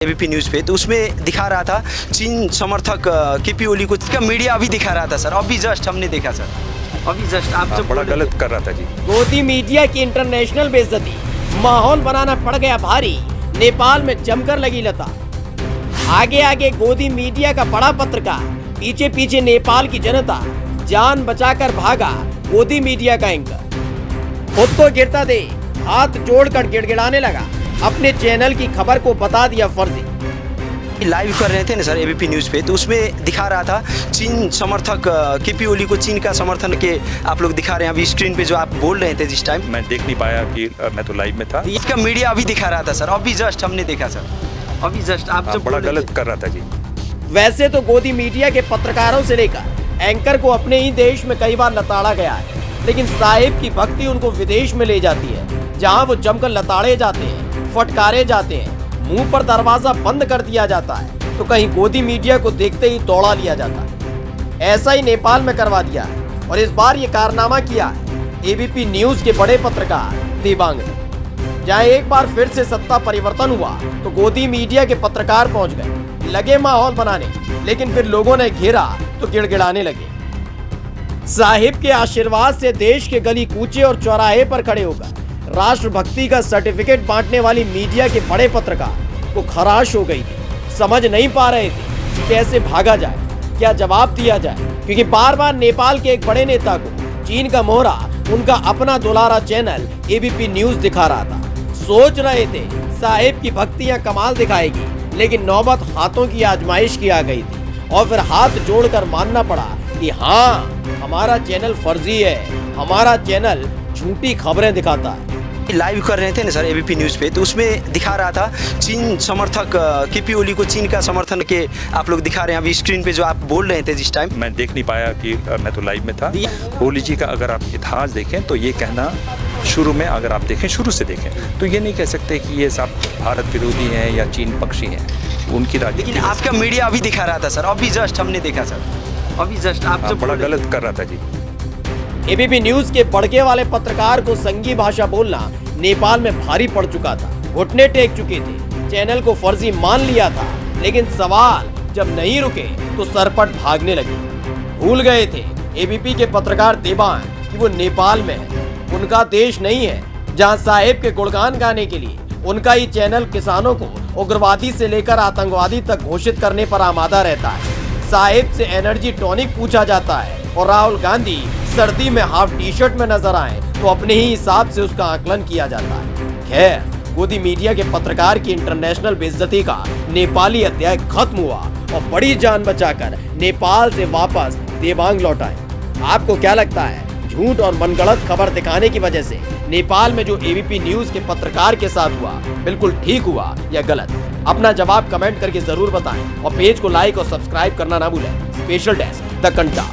ABP news पे, तो उसमें दिखा रहा था चीन समर्थक केपी ओली को का मीडिया अभी दिखा रहा था सर, अभी जस्ट हमने देखा सर, अभी जस्ट आप जो बड़ा गलत कर रहा था जी। गोदी मीडिया की इंटरनेशनल बेइज्जती, माहौल बनाना पड़ गया भारी, नेपाल में जमकर लगी लता। आगे आगे गोदी मीडिया का बड़ा पत्रकार, पीछे पीछे नेपाल की जनता, जान बचाकर भागा गोदी मीडिया का एंकर। खुद को गिरता दे हाथ जोड़कर गिड़गिड़ाने लगा, अपने चैनल की खबर को बता दिया फर्जी। लाइव कर रहे थे ना सर एबीपी न्यूज़ पे, तो उसमें दिखा रहा था चीन समर्थक केपी ओली को चीन का समर्थन के आप लोग दिखा रहे हैं अभी स्क्रीन पे जो आप बोल रहे थे जिस टाइम। मैं देख नहीं पाया कि मैं तो लाइव में था। इसका मीडिया अभी दिखा रहा था सर, अभी जस्ट हमने देखा सर, अभी जस्ट आप जो बड़ा गलत कर रहा था जी। वैसे तो गोदी मीडिया के पत्रकारों से लेकर एंकर को अपने ही देश में कई बार लताड़ा गया है, लेकिन साहिब की भक्ति उनको विदेश में ले जाती है, जहां वो जमकर लताड़े जाते हैं, फटकारे जाते हैं, मुंह पर दरवाजा बंद कर दिया जाता है, तो कहीं गोदी मीडिया को देखते ही दौड़ा लिया जाता है। ऐसा ही नेपाल में करवा दिया है और इस बार ये कारनामा किया है एबीपी न्यूज के बड़े पत्रकार देबांग ने। जहां एक बार फिर से सत्ता परिवर्तन हुआ तो गोदी मीडिया के पत्रकार पहुंच गए, लगे माहौल बनाने, लेकिन फिर लोगों ने घेरा तो गिड़गिड़ाने लगे। साहिब के आशीर्वाद से देश के गली कूचे और चौराहे पर खड़े होकर राष्ट्रभक्ति का सर्टिफिकेट बांटने वाली मीडिया के बड़े पत्रकार को खराश हो गई थी। समझ नहीं पा रहे थे कि कैसे भागा जाए, क्या जवाब दिया जाए, क्योंकि बार बार नेपाल के एक बड़े नेता को चीन का मोहरा उनका अपना दुलारा चैनल एबीपी न्यूज दिखा रहा था। सोच रहे थे साहिब की भक्तियां कमाल दिखाएगी, लेकिन नौबत हाथों की आजमाइश की आ गई थी और फिर हाथ जोड़कर मानना पड़ा कि हाँ, हमारा चैनल फर्जी है, हमारा चैनल झूठी खबरें दिखाता है। लाइव कर रहे थे ना सर एबीपी न्यूज़ पे, तो उसमें दिखा रहा था चीन समर्थक केपी ओली को चीन का समर्थन के आप लोग दिखा रहे हैं अभी स्क्रीन पे जो आप बोल रहे थे जिस टाइम। मैं देख नहीं पाया कि मैं तो लाइव में था। ओली जी का अगर आप इतिहास देखें तो ये कहना शुरू में, अगर आप देखें शुरू से देखें तो ये नहीं कह सकते कि ये सब भारत विरोधी हैं या चीन पक्षी हैं, उनकी राजनीति। लेकिन आपका मीडिया अभी दिखा रहा था सर, अभी जस्ट हमने देखा सर, अभी जस्ट आप जो बड़ा गलत कर रहा था जी। एबीपी न्यूज के बड़के वाले पत्रकार को संगी भाषा बोलना नेपाल में भारी पड़ चुका था, घुटने टेक चुके थे, चैनल को फर्जी मान लिया था, लेकिन सवाल जब नहीं रुके तो सरपट भागने लगे। भूल गए थे एबीपी के पत्रकार देबांग कि वो नेपाल में है, उनका देश नहीं है, जहां साहिब के गुणगान गाने के लिए उनका ही चैनल किसानों को उग्रवादी से लेकर आतंकवादी तक घोषित करने पर आमादा रहता है। साहिब से एनर्जी टॉनिक पूछा जाता है और राहुल गांधी सर्दी में हाफ टी शर्ट में नजर आए तो अपने ही हिसाब से उसका आकलन किया जाता है। खैर, गोदी मीडिया के पत्रकार की इंटरनेशनल बेइज्जती का नेपाली अध्याय खत्म हुआ और बड़ी जान बचाकर नेपाल से वापस देबांग लौट आए। आपको क्या लगता है, झूठ और मनगढ़ंत खबर दिखाने की वजह से नेपाल में जो एबीपी न्यूज के पत्रकार के साथ हुआ बिल्कुल ठीक हुआ या गलत? अपना जवाब कमेंट करके जरूर बताएं और पेज को लाइक और सब्सक्राइब करना ना भूलें। Special desk the कंटा।